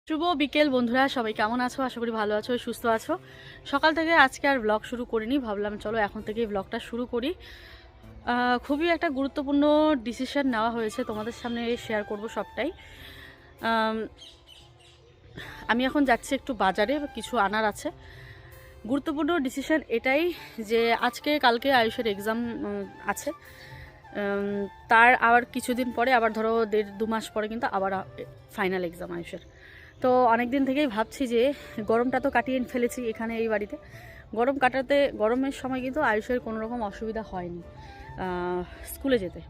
শুভ বিকেল বন্ধুরা, সবাই কেমন আছো? আশা করি ভালো আছো, সুস্থ আছো। সকাল থেকে আজকে আর ব্লগ শুরু করিনি, ভাবলাম চলো এখন থেকেই ব্লগটা শুরু করি। খুবই একটা গুরুত্বপূর্ণ ডিসিশন নেওয়া হয়েছে, তোমাদের সামনে শেয়ার করব সবটাই। আমি এখন যাচ্ছি একটু বাজারে, কিছু আনার আছে। গুরুত্বপূর্ণ ডিসিশন এটাই যে আজকে কালকে আয়ুষের এক্সাম আছে। তার আবার কিছুদিন পরে, আবার ধরো 1.5-2 মাস পরে কিন্তু আবার ফাইনাল এক্সাম আয়ুষের। তো অনেক দিন থেকেই ভাবছি যে গরমটা তো কাটিয়ে ফেলেছি এখানে এই বাড়িতে, গরমের সময় কিন্তু আয়ুষের কোনো রকম অসুবিধা হয়নি স্কুলে যেতে,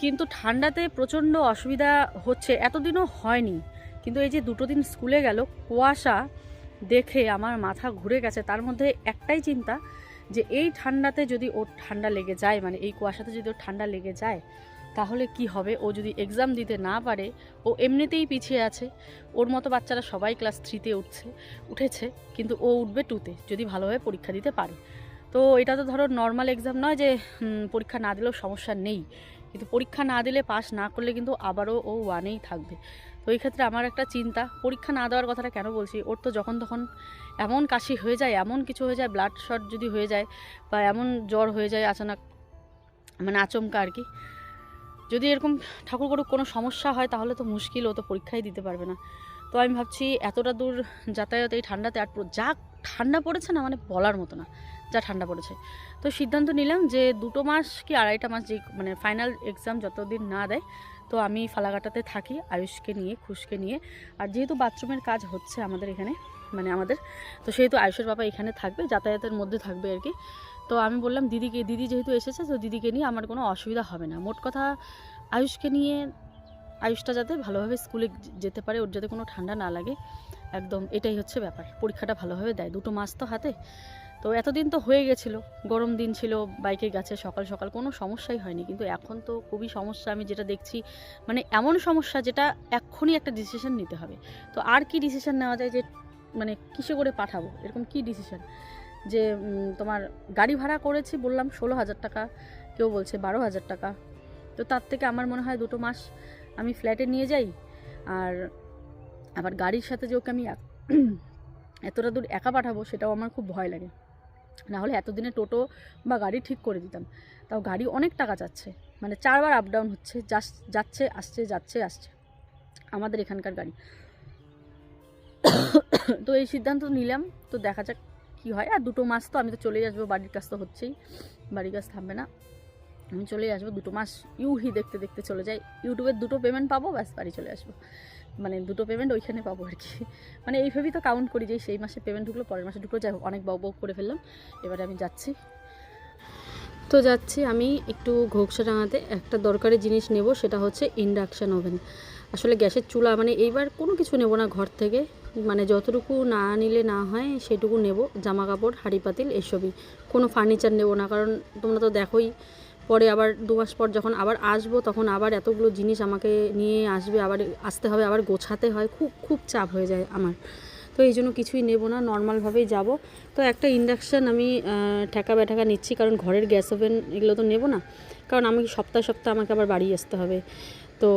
কিন্তু ঠান্ডাতে প্রচণ্ড অসুবিধা হচ্ছে, এতদিনও হয়নি। কিন্তু এই যে 2 দিন স্কুলে গেল, কুয়াশা দেখে আমার মাথা ঘুরে গেছে। তার মধ্যে একটাই চিন্তা যে এই ঠান্ডাতে যদি ওর ঠান্ডা লেগে যায়, মানে এই কুয়াশাতে যদি ওর ঠান্ডা লেগে যায় তাহলে কি হবে। ও যদি এক্সাম দিতে না পারে, ও এমনিতেই পিছিয়ে আছে। ওর মতো বাচ্চারা সবাই ক্লাস 3-তে উঠেছে, কিন্তু ও উঠবে 2-তে যদি ভালোভাবে পরীক্ষা দিতে পারে। তো এটা তো ধরো নর্মাল এক্সাম নয় যে পরীক্ষা না দিলেও সমস্যা নেই, কিন্তু পরীক্ষা না দিলে, পাস না করলে কিন্তু আবারও ও 1-এই থাকবে। তো এই ক্ষেত্রে আমার একটা চিন্তা, পরীক্ষা না দেওয়ার কথাটা কেন বলছি, ওর তো যখন তখন এমন কাশি হয়ে যায়, এমন কিছু হয়ে যায়, ব্লাড শট যদি হয়ে যায় বা এমন জ্বর হয়ে যায় আচানক, মানে আচমকা আর কি। যদি এরকম ঠাকুর করুক কোনো সমস্যা হয় তাহলে তো মুশকিল, ও তো পরীক্ষাই দিতে পারবে না। তো আমি ভাবছি এতটা দূর যাতায়াত এই ঠান্ডাতে, আর যা ঠান্ডা পড়েছে না, মানে বলার মতো না যা ঠান্ডা পড়েছে। তো সিদ্ধান্ত নিলাম যে 2 মাস কি 2.5 মাস, যে মানে ফাইনাল এক্সাম যতদিন না দেয়, তো আমি ফালাকাটাতে থাকি আয়ুষকে নিয়ে, খুশকে নিয়ে। আর যেহেতু বাথরুমের কাজ হচ্ছে আমাদের এখানে, মানে আমাদের, তো সেহেতু আয়ুষের বাবা এখানে থাকবে, যাতায়াতের মধ্যে থাকবে আর কি। তো আমি বললাম দিদি যেহেতু এসেছে, তো দিদিকে নিয়ে আমার কোনো অসুবিধা হবে না। মোট কথা আয়ুষকে নিয়ে, আয়ুষটা যাতে ভালোভাবে স্কুলে যেতে পারে, ওর যাতে কোনো ঠান্ডা না লাগে, একদম এটাই হচ্ছে ব্যাপার। পরীক্ষাটা ভালোভাবে দেয়, 2 মাস তো হাতে। তো এতদিন তো হয়ে গেছিলো, গরম দিন ছিল, বাইকে গেছে সকাল সকাল, কোনো সমস্যাই হয়নি। কিন্তু এখন তো খুবই সমস্যা, আমি যেটা দেখছি, মানে এমন সমস্যা যেটা এক্ষুনি একটা ডিসিশন নিতে হবে। তো আর কি ডিসিশন নেওয়া যায়, যে মানে কিসে করে পাঠাবো, এরকম কি ডিসিশন? যে তোমার গাড়ি ভাড়া করেছি বললাম 16,000 টাকা, কেউ বলছে 12,000 টাকা। তো তার থেকে আমার মনে হয় 2 মাস আমি ফ্ল্যাটে নিয়ে যাই। আর আবার গাড়ির সাথে যে ওকে আমি এতটা দূর একা পাঠাবো, সেটাও আমার খুব ভয় লাগে। না হলে এতদিনে টোটো বা গাড়ি ঠিক করে দিতাম। তাও গাড়ি অনেক টাকা চাচ্ছে, মানে 4 বার আপ ডাউন হচ্ছে, যাচ্ছে আসছে, যাচ্ছে আসছে আমাদের এখানকার গাড়ি। তো এই সিদ্ধান্ত নিলাম, তো দেখা যাক কী হয়। আর 2 মাস তো আমি তো চলেই আসবো, বাড়ির কাজ তো হচ্ছেই, বাড়ির কাজ থামবে না, আমি চলেই আসবো। 2 মাস ইউহি দেখতে দেখতে চলে যাই, ইউটিউবের 2টো পেমেন্ট পাবো, ব্যাস বাড়ি চলে আসবো। মানে 2টো পেমেন্ট ওইখানে পাবো আর কি। মানে এইভাবেই তো কাউন্ট করি যে সেই মাসে পেমেন্ট ঢুকলো, পরের মাসে ঢুকলো, যাই হোক অনেক বউ করে ফেললাম। এবারে আমি যাচ্ছি আমি একটু ঘোকসাডাঙ্গাতে একটা দরকারি জিনিস নেব, সেটা হচ্ছে ইন্ডাকশান ওভেন। আসলে গ্যাসের চুলা, মানে এইবার কোনো কিছু নেব না ঘর থেকে, মানে যতটুকু না নিলে না হয় সেটুকু নেব। জামা কাপড়, হাঁড়ি পাতিল এসবই, কোনো ফার্নিচার নেব না। কারণ তোমরা তো দেখোই, পরে আবার 2 মাস পর যখন আবার আসবো, তখন আবার এতগুলো জিনিস আমাকে নিয়ে আসতে হবে, আবার গোছাতে হয়, খুব খুব চাপ হয়ে যায় আমার। তো এই জন্য কিছুই নেব না, নর্মালভাবেই যাব। তো একটা ইন্ডাকশান আমি ঠেকা বেঠাকা নিচ্ছি, কারণ ঘরের গ্যাস ওভেন এগুলো তো নেব না, কারণ আমি সপ্তাহে আমাকে আবার বাড়ি আসতে হবে। তো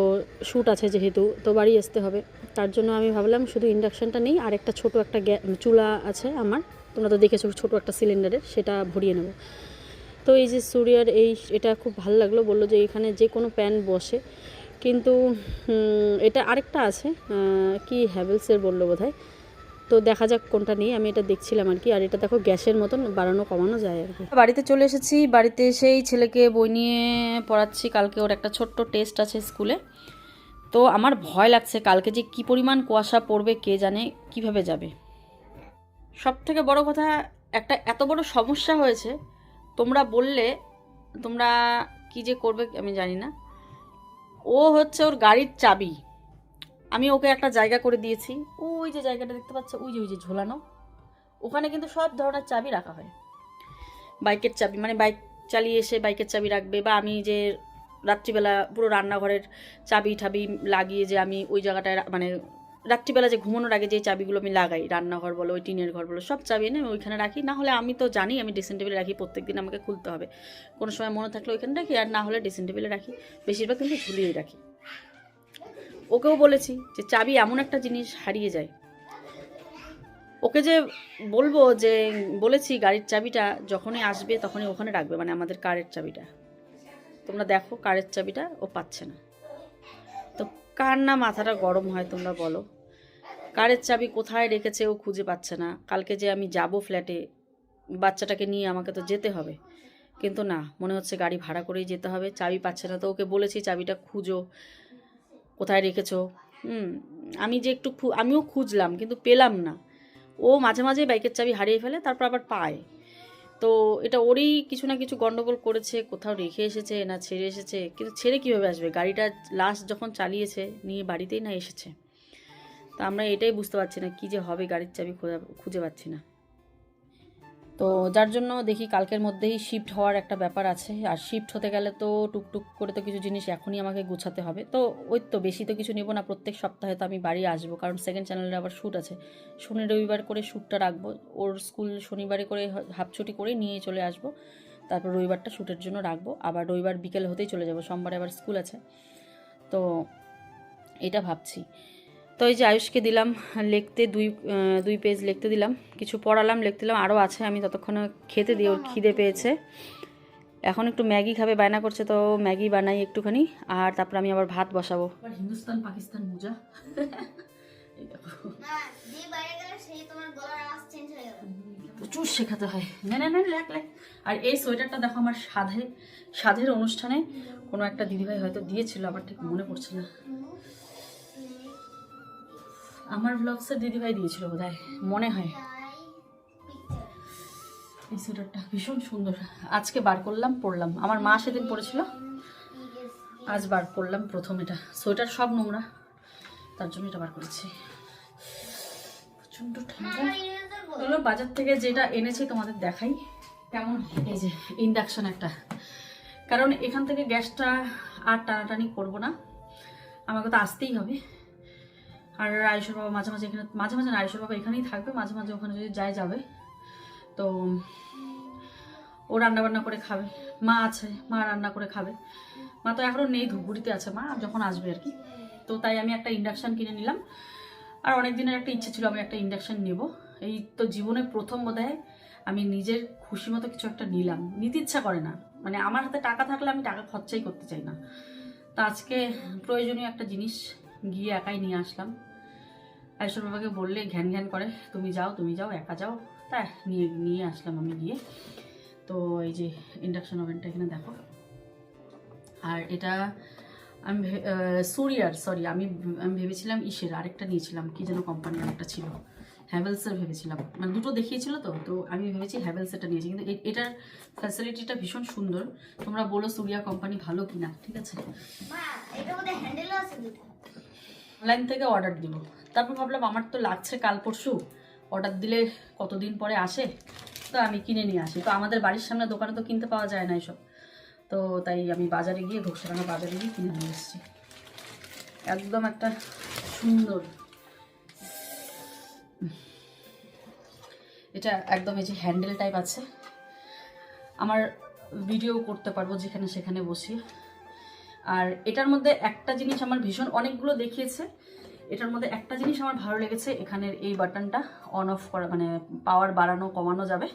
শ্যুট আছে যেহেতু, তো বাড়ি আসতে হবে, তার জন্য আমি ভাবলাম শুধু ইন্ডাকশানটা নেই, আর একটা ছোটো একটা চুলা আছে আমার, তোমরা তো দেখেছো, ছোটো একটা সিলিন্ডারের, সেটা ভরিয়ে নেব। তো এই যে সুরিয়ার এটা খুব ভালো লাগলো, বললো যে এখানে যে কোনো প্যান বসে, কিন্তু এটা আরেকটা আছে, কি হ্যাভেলসের বললো বোধহয়। তো দেখা যাক কোনটা নিয়ে, আমি এটা দেখছিলাম আর কি। আর এটা দেখো গ্যাসের মতন বাড়ানো কমানো যায় আর কি। বাড়িতে চলে এসেছি, বাড়িতে এসেই ছেলেকে বই নিয়ে পড়াচ্ছি, কালকে ওর একটা ছোট্ট টেস্ট আছে স্কুলে। তো আমার ভয় লাগছে কালকে যে কি পরিমাণ কুয়াশা পড়বে, কে জানে কিভাবে যাবে। সব থেকে বড় কথা, একটা এত বড় সমস্যা হয়েছে, তোমরা বললে তোমরা কি যে করবে আমি জানি না। ও হচ্ছে ওর গাড়ির চাবি, আমি ওকে একটা জায়গা করে দিয়েছি, ওই যে জায়গাটা দেখতে পাচ্ছ, ওই যে ঝোলানো, ওখানে কিন্তু সব ধরনের চাবি রাখা হয়। বাইকের চাবি, মানে বাইক চালিয়ে এসে বাইকের চাবি রাখবে, বা আমি যে রাত্রিবেলা পুরো রান্নাঘরের চাবি ঠাবি লাগিয়ে যে আমি ওই জায়গাটায়, মানে রাত্রিবেলা যে ঘুমানোর আগে যে চাবিগুলো আমি লাগাই, রান্নাঘর বলো, ওই টিনের ঘর বলো, সব চাবি এনে ওইখানে রাখি। না হলে আমি তো জানি আমি ড্রেসিং টেবিলে রাখি, প্রত্যেকদিন আমাকে খুলতে হবে, কোনো সময় মনে থাকলে ওইখানে রাখি, আর না হলে ড্রেসিং টেবিলে রাখি, বেশিরভাগ কিন্তু ঝুলিয়েই রাখি। ওকেও বলেছি যে চাবি এমন একটা জিনিস হারিয়ে যায়, ওকে যে বলবো যে বলেছি গাড়ির চাবিটা যখনই আসবে তখনই ওখানে রাখবে, মানে আমাদের কারের চাবিটা। তোমরা দেখো কারের চাবিটা ও পাচ্ছে না, তো কার না মাথাটা গরম হয় তোমরা বলো। কারের চাবি কোথায় রেখেছে ও খুঁজে পাচ্ছে না। কালকে যে আমি যাব ফ্ল্যাটে বাচ্চাটাকে নিয়ে, আমাকে তো যেতে হবে, কিন্তু না, মনে হচ্ছে গাড়ি ভাড়া করেই যেতে হবে। চাবি পাচ্ছে না, তো ওকে বলেছি চাবিটা খুঁজো, কোথায় রেখেছো। আমি যে একটু আমিও খুঁজলাম কিন্তু পেলাম না। ও মাঝে মাঝে বাইকের চাবি হারিয়ে ফেলে, তারপর আবার পায়। তো এটা ওরই কিছু না কিছু গন্ডগোল করেছে, কোথাও রেখে এসেছে না ছেড়ে এসেছে, কিন্তু ছেড়ে কীভাবে আসবে, গাড়িটা লাস্ট যখন চালিয়েছে নিয়ে বাড়িতেই না এসেছে। তো আমরা এটাই বুঝতে পারছি না কী যে হবে, গাড়ির চাবি খুঁজে পাচ্ছি না। তো যার জন্য দেখি কালকের মধ্যেই শিফট হওয়ার একটা ব্যাপার আছে, আর শিফট হতে গেলে তো টুকটুক করে তো কিছু জিনিস এখনই আমাকে গুছাতে হবে। তো ওই তো বেশি তো কিছু নেব না, প্রত্যেক সপ্তাহে তো আমি বাড়ি আসবো, কারণ সেকেন্ড চ্যানেলে আবার শ্যুট আছে। শনি রবিবার করে শ্যুটটা রাখবো, ওর স্কুল শনিবারে করে হাফ ছুটি করে নিয়ে চলে আসবো, তারপর রবিবারটা শ্যুটের জন্য রাখবো, আবার রবিবার বিকেল হতেই চলে যাব, সোমবারে আবার স্কুল আছে। তো এটা ভাবছি। তো এই যে আয়ুষকে দিলাম লিখতে, দুই পেজ লিখতে দিলাম, কিছু পড়ালাম, লিখতে দিলাম, আরও আছে, আমি ততক্ষণে খেতে দিই, ওর খিদে পেয়েছে। এখন একটু ম্যাগি খাবে বায়না করছে, তো ম্যাগি বানাই একটুখানি, আর তারপর আমি আবার ভাত বসাবো। হিন্দুস্তান পাকিস্তান মোজা প্রচুর শেখাতে হয়, না না না লেখ লেখ। আর এই সোয়েটারটা দেখো আমার সাধের অনুষ্ঠানে কোনো একটা দিদিভাই হয়তো দিয়েছিল, আমার ঠিক মনে পড়ছে না, আমার ব্লগসের দিদিভাই দিয়েছিল বোধহয়, মনে হয়। এই সোয়েটারটা ভীষণ সুন্দর, আজকে বার করলাম পরলাম, আমার মা সেদিন পরেছিল, আজ বার করলাম প্রথম। এটা সোয়েটার সব নোংরা, তার জন্য এটা বার করেছি। প্রচণ্ড ঠান্ডা। চলো বাজার থেকে যেটা এনেছি তোমাদের দেখাই কেমন। এই যে ইন্ডাকশন একটা, কারণ এখান থেকে গ্যাসটা আর টানাটানি করবো না, আমাকে তো আসতেই হবে। আর আয়ুষের বাবা মাঝে মাঝে এখানে, মাঝে মাঝে না, আয়ুষের বাবা এখানেই থাকবে, মাঝে মাঝে ওখানে যদি যাবে, তো ও রান্নাবান্না করে খাবে। মা আছে, মা রান্না করে খাবে। মা তো এখনও নেই, ধূপগুড়িতে আছে, মা যখন আসবে আর কি। তো তাই আমি একটা ইন্ডাকশান কিনে নিলাম, আর অনেক দিনের একটা ইচ্ছে ছিল আমি একটা ইন্ডাকশান নেব। এই তো জীবনে প্রথম বোধহয় আমি নিজের খুশি মতো কিছু একটা নিলাম, নিতে ইচ্ছা করে না, মানে আমার হাতে টাকা থাকলে আমি টাকা খরচাই করতে চাই না। তো আজকে প্রয়োজনীয় একটা জিনিস গিয়ে একাই নিয়ে আসলাম। আয়ুষের বাবাকে বললে ঘ্যান ঘ্যান করে, তুমি যাও একা যাও, তা নিয়ে আসলাম আমি গিয়ে। তো এই যে ইন্ডাকশন ওভেনটা এখানে দেখো, আর এটা আমি আমি ভেবেছিলাম ইসের আরেকটা নিয়েছিলাম, কি যেন কোম্পানির আরেকটা ছিল, হ্যাভেলসের ভেবেছিলাম, মানে দুটো দেখিয়েছিল, তো আমি ভেবেছি হ্যাভেলসেরটা নিয়েছি, কিন্তু এটার ফ্যাসিলিটিটা ভীষণ সুন্দর। তোমরা বলো সুরিয়া কোম্পানি ভালো কিনা, ঠিক আছে। অনলাইন থেকে অর্ডার দিব, তারপর ভাবলাম আমার তো লাগছে কাল পরশু, অর্ডার দিলে কতদিন পরে আসে, তো আমি কিনে নিয়ে আসি। তো আমাদের বাড়ির সামনে দোকানে তো কিনতে পাওয়া যায় না এসব, তো তাই আমি বাজারে গিয়ে ঘোষাডাঙ্গা বাজারে গিয়ে কিনে নিয়ে এসেছি। একদম একটা সুন্দর, এটা একদম এই যে হ্যান্ডেল টাইপ আছে, আমার ভিডিও করতে পারবো যেখানে সেখানে বসি। আর এটার মধ্যে একটা জিনিস আমার ভীষণ, অনেকগুলো দেখিয়েছে, এটার মধ্যে একটা জিনিস আমার ভালো লেগেছে, এখানের এই বাটনটা অন অফ করা, মানে পাওয়ার বাড়ানো কমানো যাবে।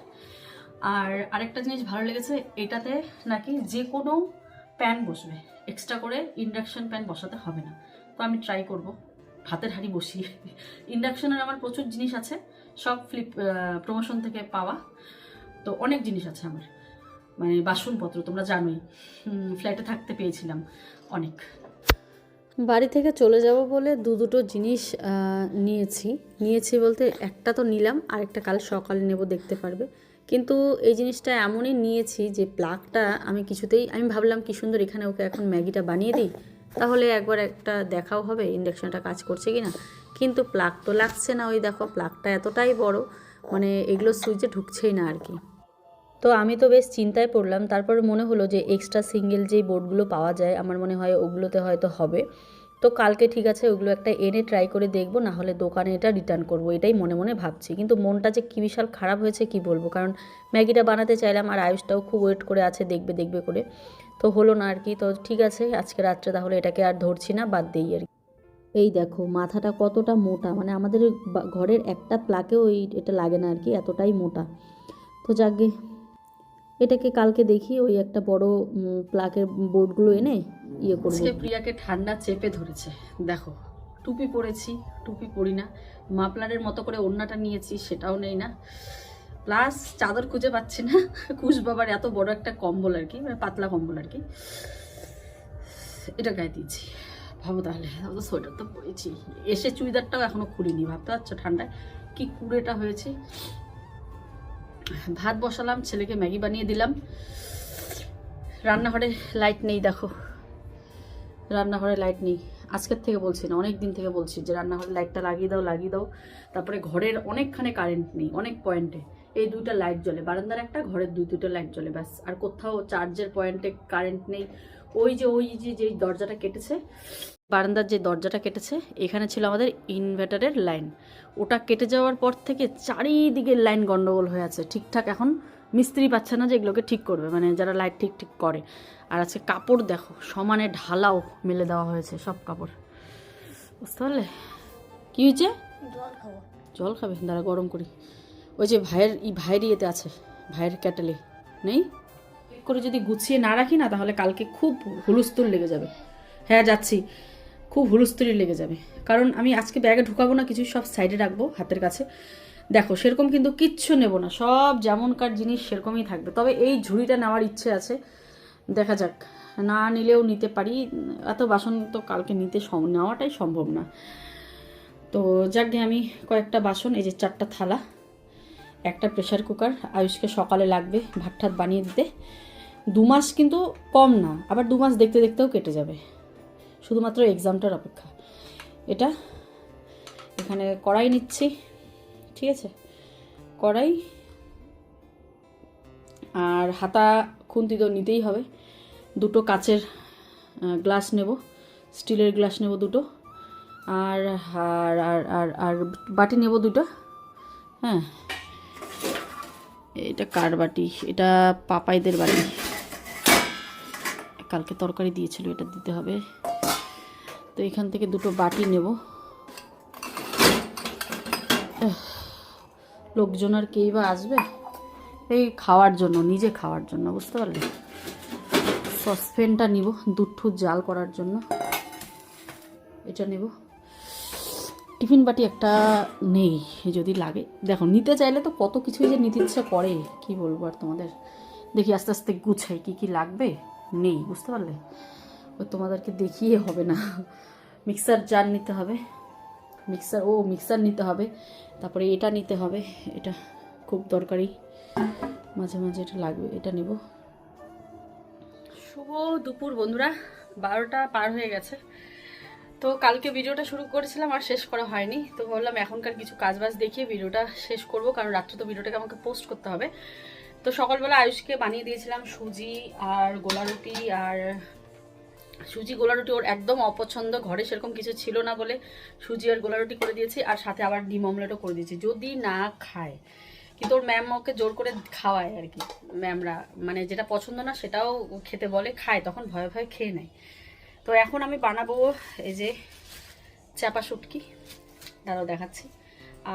আর আরেকটা জিনিস ভালো লেগেছে, এটাতে নাকি যে কোনো প্যান বসবে, এক্সট্রা করে ইন্ডাকশন প্যান বসাতে হবে না। তো আমি ট্রাই করব ভাতের হাঁড়ি বসিয়ে। ইন্ডাকশনের আমার প্রচুর জিনিস আছে, সব প্রমোশন থেকে পাওয়া, তো অনেক জিনিস আছে আমার, মানে বাসনপত্র তোমরা জানোই, ফ্ল্যাটে থাকতে পেয়েছিলাম অনেক। বাড়ি থেকে চলে যাব বলে দুটো জিনিস নিয়েছি বলতে একটা তো নিলাম, আরেকটা কাল সকালে নেব, দেখতে পারবে। কিন্তু এই জিনিসটা এমনই নিয়েছি যে প্লাগটা আমি ভাবলাম কি সুন্দর এখানে ওকে এখন ম্যাগিটা বানিয়ে দিই, তাহলে একবার একটা দেখাও হবে ইন্ডাকশনটা কাজ করছে কি না। কিন্তু প্লাগ তো লাগছে না, ওই দেখো প্লাগটা এতটাই বড়, মানে এগুলো সুইচে ঢুকছেই না আর কি। তো আমি তো বেশ চিন্তায় পড়লাম, তারপরে মনে হলো যে এক্সট্রা সিঙ্গেল যেই বোর্ডগুলো পাওয়া যায় আমার মনে হয় ওগুলোতে হয়তো হবে। তো কালকে ঠিক আছে ওগুলো একটা এনে ট্রাই করে দেখবো, না হলে দোকানে এটা রিটার্ন করব, এটাই মনে মনে ভাবছি। কিন্তু মনটা যে কী বিশাল খারাপ হয়েছে কি বলবো, কারণ ম্যাগিটা বানাতে চাইলাম আর আয়ুষটাও খুব ওয়েট করে আছে দেখবে করে, তো হলো না আর কি। তো ঠিক আছে আজকে রাত্রে তাহলে এটাকে আর ধরছি না, বাদ দিই আর কি। এই দেখো মাথাটা কতটা মোটা, মানে আমাদের ঘরের একটা প্লাকেও এটা লাগে না আর কি, এতটাই মোটা। তো যাকগে, এটাকে কালকে দেখি ওই একটা বড় প্লাকের বোর্ডগুলো এনে ইয়ে করবো। আজকে প্রিয়াকে ঠান্ডা চেপে ধরেছে, দেখো টুপি পরেছি, টুপি পরি না, মাফলারের মতো করে ওড়নাটা নিয়েছি সেটাও নেই না, প্লাস চাদর খুঁজে পাচ্ছি না। কুশ বাবার এত বড় একটা কম্বল আর কি, মানে পাতলা কম্বল আর কি, এটা গায়ে দিয়েছি। ভাবো তাহলে, সোয়েটার তো পরেছি, এসে চুড়িদারটাও এখনো খুলিনি, ভাবতে পারছো ঠান্ডায় কি কুড়েটা হয়েছে। ভাত বসালাম, ছেলেকে ম্যাগি বানিয়ে দিলাম। রান্নাঘরে লাইট নেই, দেখো রান্নাঘরে লাইট নেই। আজকের থেকে বলছি না, অনেক দিন থেকে বলছি যে রান্নাঘরে লাইটটা লাগিয়ে দাও লাগিয়ে দাও। তারপরে ঘরের অনেকখানে কারেন্ট নেই, অনেক পয়েন্টে এই দুইটা লাইট জ্বলে, বারান্দার একটা, ঘরের দুটো লাইট জ্বলে, ব্যাস। আর কোথাও চার্জের পয়েন্টে কারেন্ট নেই। ওই যে দরজাটা কেটেছে, বারান্দার যে দরজাটা কেটেছে, এখানে ছিল আমাদের ইনভার্টারের লাইন, ওটা কেটে যাওয়ার পর থেকে চারিদিকে লাইন গন্ডগোল হয়ে আছে। ঠিকঠাক এখন মিস্ত্রি পাচ্ছে না যে এগুলোকে ঠিক করবে, মানে যারা লাইট ঠিক করে। আর আজকে কাপড় দেখো সমানে ঢালাও মেলে দেওয়া হয়েছে সব কাপড়, বুঝতে পারলে কী হয়েছে? জল খাবে, দাঁড়া গরম করি। ওই যে ভাইয়ের ইয়েতে আছে, ভাইয়ের ক্যাটেলে নেই করে যদি গুছিয়ে না রাখি না, তাহলে কালকে খুব হুলস্থুল লেগে যাবে। হ্যাঁ যাচ্ছি, খুব হুলস্থুলি লেগে যাবে। কারণ আমি আজকে ব্যাগে ঢুকাবো না কিছু, সব সাইডে রাখবো হাতের কাছে। দেখো সেরকম কিন্তু কিচ্ছু নেব না, সব যেমনকার জিনিস সেরকমই থাকবে। তবে এই ঝুড়িটা নেওয়ার ইচ্ছে আছে, দেখা যাক, না নিলেও নিতে পারি। এত বাসন তো কালকে নেওয়াটাই সম্ভব না। তো যাক, আমি কয়েকটা বাসন, এই যে 4টা থালা, একটা প্রেশার কুকার, আয়ুষকে সকালে লাগবে ভাত ঠাত বানিয়ে দিতে। 2 মাস কিন্তু কম না, আবার 2 মাস দেখতে দেখতেও কেটে যাবে, শুধুমাত্র এক্সামটার অপেক্ষা। এটা এখানে কড়াই নিচ্ছি, ঠিক আছে, কড়াই আর হাতা খুন্তি তো নিতেই হবে। 2টো কাচের গ্লাস নেব, স্টিলের গ্লাস নেব 2টো, আর আর আর আর আর বাটি নেব 2টা। হ্যাঁ, এটা কার বাটি? এটা পাপাইদের বাটি, কালকে তরকারি দিয়েছিল, এটা দিতে হবে। তো এখান থেকে 2টো বাটি নেব। লোকজন আর কেই বা আসবে এই খাওয়ার জন্য, নিজে খাওয়ার জন্য, বুঝতে পারলে। সসপ্যানটা নিব দুধ ঠুধ জাল করার জন্য, এটা নেব। টিফিন বাটি একটা নেই, যদি লাগে। দেখো নিতে চাইলে তো কত কিছুই যে নিতে ইচ্ছা করে, কি বলবো আর তোমাদের। দেখি আস্তে আস্তে গুছাই কি কি লাগবে। নেই, বুঝতে পারলে, ওই তোমাদেরকে দেখিয়ে হবে না। মিক্সার জার নিতে হবে, মিক্সার নিতে হবে। তারপরে এটা নিতে হবে, এটা খুব দরকারি, মাঝে মাঝে এটা লাগবে, এটা নেব। শুভ দুপুর বন্ধুরা, 12টা পার হয়ে গেছে। তো কালকে ভিডিওটা শুরু করেছিলাম আর শেষ করা হয়নি, তো ভাবলাম এখনকার কিছু কাজবাজ দেখিয়ে ভিডিওটা শেষ করব, কারণ রাত্রে তো ভিডিওটাকে আমাকে পোস্ট করতে হবে। তো সকালবেলা আয়ুষকে বানিয়ে দিয়েছিলাম সুজি আর গোলা রুটি, আর সুজি গোলা রুটি ওর একদম অপছন্দ, ঘরে সেরকম কিছু ছিল না বলে সুজি আর গোলা রুটি করে দিয়েছি, আর সাথে আবার ডিম অমলেটও করে দিয়েছি, যদি না খায়। কিন্তু ওর ম্যাম ওকে জোর করে খাওয়ায় আর কি, ম্যামরা, মানে যেটা পছন্দ না সেটাও খেতে বলে, খায়, তখন ভয়ে ভয়ে খেয়ে নেয়। তো এখন আমি বানাবো এই যে চাপা শুটকি, দাঁড়াও দেখাচ্ছি,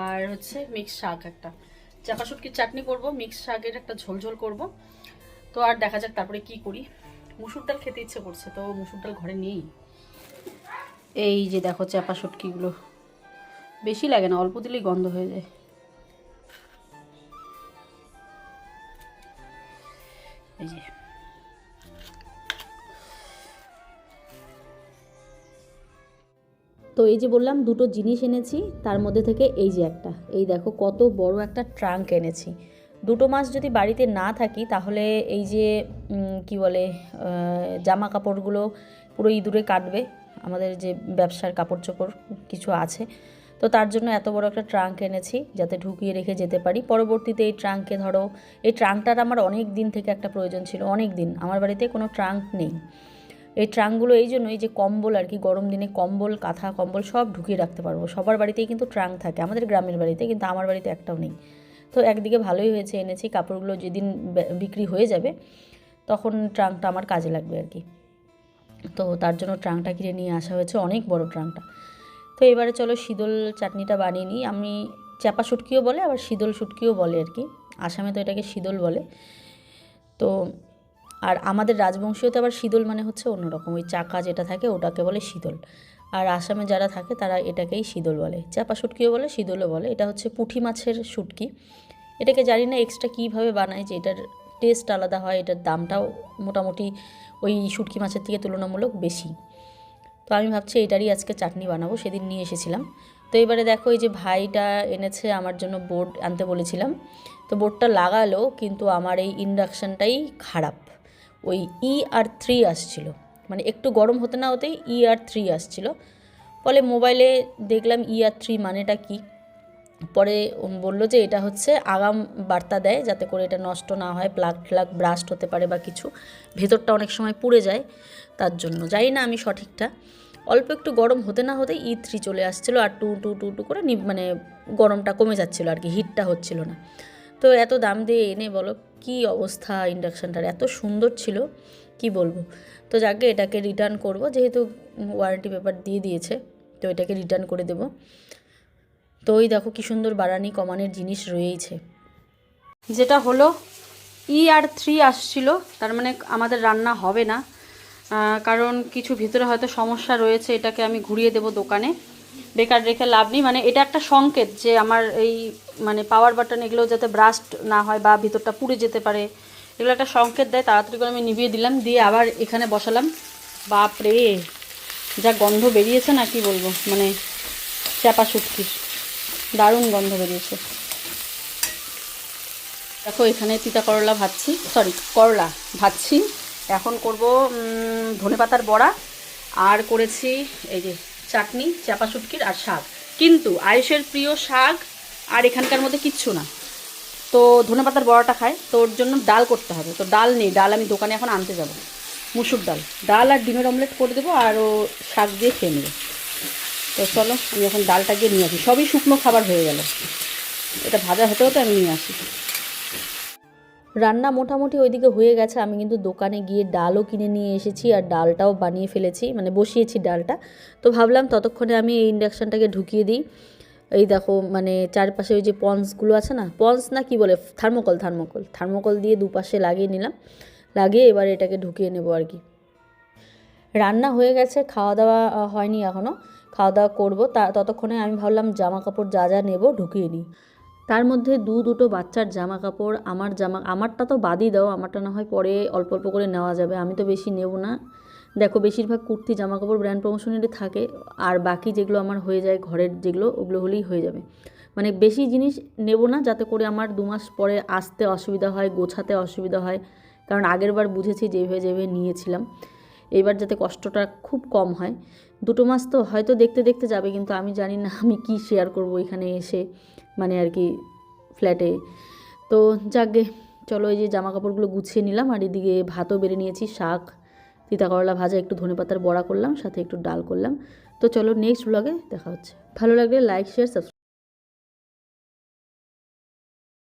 আর হচ্ছে মিক্স শাক, একটা চাপা শুটকির চাটনি করব, মিক্স শাকের একটা ঝোল করব। তো আর দেখা যাক তারপরে কি করি। মুসুর ডাল খেতে ইচ্ছে করছে, তো মুসুর ডাল ঘরে নেই। এই যে দেখো চাপা শুটকিগুলো, বেশি লাগে না, অল্প দিলেই গন্ধ হয়ে যায়। এই যে তো এই যে বললাম 2টো জিনিস এনেছি, তার মধ্যে থেকে এই যে একটা, এই দেখো কত বড় একটা ট্রাঙ্ক এনেছি। 2টো মাস যদি বাড়িতে না থাকি, তাহলে এই যে কি বলে জামা কাপড়গুলো পুরো ইঁদুরে কাটবে, আমাদের যে ব্যবসার কাপড় চোপড় কিছু আছে। তো তার জন্য এত বড় একটা ট্রাঙ্ক এনেছি, যাতে ঢুকিয়ে রেখে যেতে পারি। পরবর্তীতে এই ট্রাঙ্কে ধরো, এই ট্রাঙ্কটার আমার অনেক দিন থেকে একটা প্রয়োজন ছিল, অনেক দিন আমার বাড়িতে কোনো ট্রাঙ্ক নেই। এই ট্রাঙ্কগুলো এই জন্যই যে কম্বল আর কি, গরম দিনে কম্বল, কাঁথা কম্বল সব ঢুকিয়ে রাখতে পারবো। সবার বাড়িতেই কিন্তু ট্রাঙ্ক থাকে, আমাদের গ্রামের বাড়িতে, কিন্তু আমার বাড়িতে একটাও নেই। তো একদিকে ভালোই হয়েছে এনেছি, কাপড়গুলো যেদিন বিক্রি হয়ে যাবে তখন ট্রাঙ্কটা আমার কাজে লাগবে আর কি। তো তার জন্য ট্রাঙ্কটা কিনে নিয়ে আসা হয়েছে, অনেক বড় ট্রাঙ্কটা। তো এবারে চলো শীতল চাটনিটা বানিয়ে নিই। আমি চাপা শুটকিও বলে, আবার শীতল শুটকিও বলে আর কি, আসামে তো এটাকে শীতল বলে। তো আর আমাদের রাজবংশীয়তে আবার শীতল মানে হচ্ছে অন্যরকম, ওই চাকা যেটা থাকে ওটাকে বলে শীতল। আর আসামে যারা থাকে তারা এটাকেই শীতল বলে, চাপা শুটকিও বলে শীতলও বলে। এটা হচ্ছে পুঁটি মাছের শুটকি। এটাকে জানি না এক্সট্রা কীভাবে বানায়, যে এটার টেস্ট আলাদা হয়, এটার দামটাও মোটামুটি ওই শুটকি মাছের থেকে তুলনামূলক বেশি। তো আমি ভাবছি এটারই আজকে চাটনি বানাবো, সেদিন নিয়ে এসেছিলাম। তো এবারে দেখো এই যে ভাইটা এনেছে আমার জন্য বোর্ড আনতে বলেছিলাম, তো বোর্ডটা লাগালো, কিন্তু আমার এই ইন্ডাকশানটাই খারাপ। ওই ER3 আসছিল, মানে একটু গরম হতে না হতেই ER3 আসছিল। ফলে মোবাইলে দেখলাম ER3 মানেটা কি, পরে বলল যে এটা হচ্ছে আগাম বার্তা দেয় যাতে করে এটা নষ্ট না হয়, প্লাগ ফ্লাগ ব্রাস্ট হতে পারে বা কিছু, ভেতরটা অনেক সময় পুড়ে যায়, তার জন্য। জানি না আমি সঠিকটা। অল্প একটু গরম হতে না হতেই E3 চলে আসছিলো, আর টু টু টু টু করে মানে গরমটা কমে যাচ্ছিলো আর কি, হিটটা হচ্ছিল না। তো এত দাম দিয়ে এনে বলো কি অবস্থা, ইন্ডাকশানটার এত সুন্দর ছিল কি বলবো। তো যাকে এটাকে রিটার্ন করব, যেহেতু ওয়ারেন্টি পেপার দিয়ে দিয়েছে, তো এটাকে রিটার্ন করে দেব। তো ওই দেখো কি সুন্দর বাড়ানি কমানের জিনিস রয়েছে। যেটা হলো ER3 আসছিল, তার মানে আমাদের রান্না হবে না, কারণ কিছু ভিতরে হয়তো সমস্যা রয়েছে। এটাকে আমি ঘুরিয়ে দেব দোকানে, বেকার রেখে লাভ নেই। মানে এটা একটা সংকেত যে আমার এই মানে পাওয়ার বাটন এগুলো যাতে ব্রাস্ট না হয় বা ভিতরটা পুড়ে যেতে পারে, এগুলো একটা সংকেত দেয়। তাড়াতাড়ি করে আমি নিভিয়ে দিলাম, দিয়ে আবার এখানে বসালাম। বাপরে যা গন্ধ বেরিয়েছে না কি বলবো, মানে চাপা শুটকির দারুণ গন্ধ বেরিয়েছে। দেখো এখানে তিতা করলা ভাজছি, করলা ভাজছি। এখন করব ধনেপাতার বড়া, আর করেছি এই যে চাটনি চাপা শুটকির আর শাক। কিন্তু আয়ুষের প্রিয় শাক আর এখানকার মধ্যে কিচ্ছু না, তো ধনেপাতার বড়াটা খায়, তো ওর জন্য ডাল করতে হবে। তো ডাল নেই, ডাল আমি দোকানে এখন আনতে যাব, মুসুর ডাল। ডাল আর ডিমের অমলেট করে দেবো, আর ও শাক দিয়ে খেয়ে নেবে। তো চলো আমি এখন ডালটা গিয়ে নিয়ে আসি, সবই শুকনো খাবার হয়ে গেল, এটা ভাজা হতে হতে আমি নিয়ে আসি। রান্না মোটামুটি ওইদিকে হয়ে গেছে, আমি কিন্তু দোকানে গিয়ে ডালও কিনে নিয়ে এসেছি আর ডালটাও বানিয়ে ফেলেছি, মানে বসিয়েছি ডালটা। তো ভাবলাম ততক্ষণে আমি এই ইন্ডাকশানটাকে ঢুকিয়ে দিই। এই দেখো মানে চারপাশে ওই যে পন্সগুলো আছে না, পন্স না কি বলে, থার্মোকল দিয়ে দুপাশে লাগিয়ে নিলাম, লাগিয়ে এবার এটাকে ঢুকিয়ে নেবো আর কি। রান্না হয়ে গেছে, খাওয়া দাওয়া হয়নি এখনও, খাওয়া দাওয়া করবো। ততক্ষণে আমি ভাবলাম জামা কাপড় যা যা নেবো ঢুকিয়ে নিই। তার মধ্যে দুটো বাচ্চার জামা কাপড়, আমারটা তো বাদই দাও, আমারটা না হয় পরে অল্প অল্প করে নেওয়া যাবে, আমি তো বেশি নেব না। দেখো বেশিরভাগ কুর্তি জামা কাপড় ব্র্যান্ড প্রমোশনেরই থাকে, আর বাকি যেগুলো আমার হয়ে যায় ঘরের যেগুলো, ওগুলো হলেই হয়ে যাবে। মানে বেশি জিনিস নেব না, যাতে করে আমার 2 মাস পরে আসতে অসুবিধা হয়, গোছাতে অসুবিধা হয়। কারণ আগের বার বুঝেছি যেভাবে নিয়েছিলাম, এবার যাতে কষ্টটা খুব কম হয়। 2 মাস তো হয়তো দেখতে দেখতে যাবে, কিন্তু আমি জানি না আমি কি শেয়ার করব এখানে এসে, মানে আর কি ফ্ল্যাটে। তো যাকগে চলো, এই যে জামা কাপড়গুলো গুছিয়ে নিলাম, আর এদিকে ভাতও বেড়ে নিয়েছি, শাক, তিতা করলা ভাজা, একটু ধনেপাতার বড়া করলাম, সাথে একটু ডাল করলাম। তো চলো নেক্সট ব্লগে দেখা হচ্ছে। ভালো লাগলে লাইক শেয়ার সাবস্ক্রাইব।